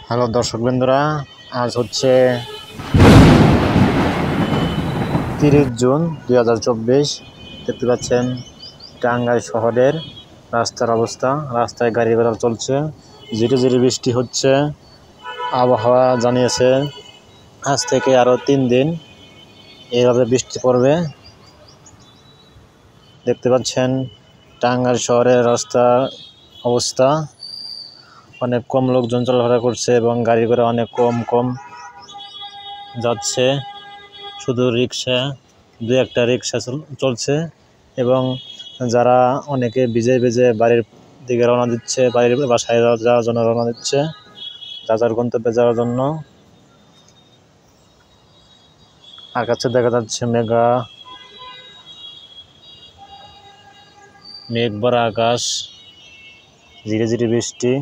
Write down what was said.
Hello দর্শক বন্ধুরা, আজ হচ্ছে 30 জুন 2024। দেখতে পাচ্ছেন টাঙ্গাইল শহরের রাস্তার অবস্থা। রাস্তায় গাড়ি ঘোড়া চলছে, ঝিরি ঝিরি বৃষ্টি হচ্ছে। আবহাওয়া জানিয়েছে আজ থেকে আরও 3 দিন এইভাবে বৃষ্টি পড়বে। দেখতে পাচ্ছেন টাঙ্গাইল শহরের রাস্তার অবস্থা। অনেক কম লোকজন চলাফেরা করছে এবং গাড়ি ঘোড়া অনেক কম যাচ্ছে। শুধু রিক্সা, দু একটা রিক্সা চলছে এবং যারা অনেকে ভিজে বাড়ির দিকে রওনা দিচ্ছে, বাসায় যাওয়ার জন্য রওনা দিচ্ছে, যার গন্তব্যে যাওয়ার জন্য। আকাশে দেখা যাচ্ছে মেঘ ভরা আকাশ, ধীরে ধীরে বৃষ্টি।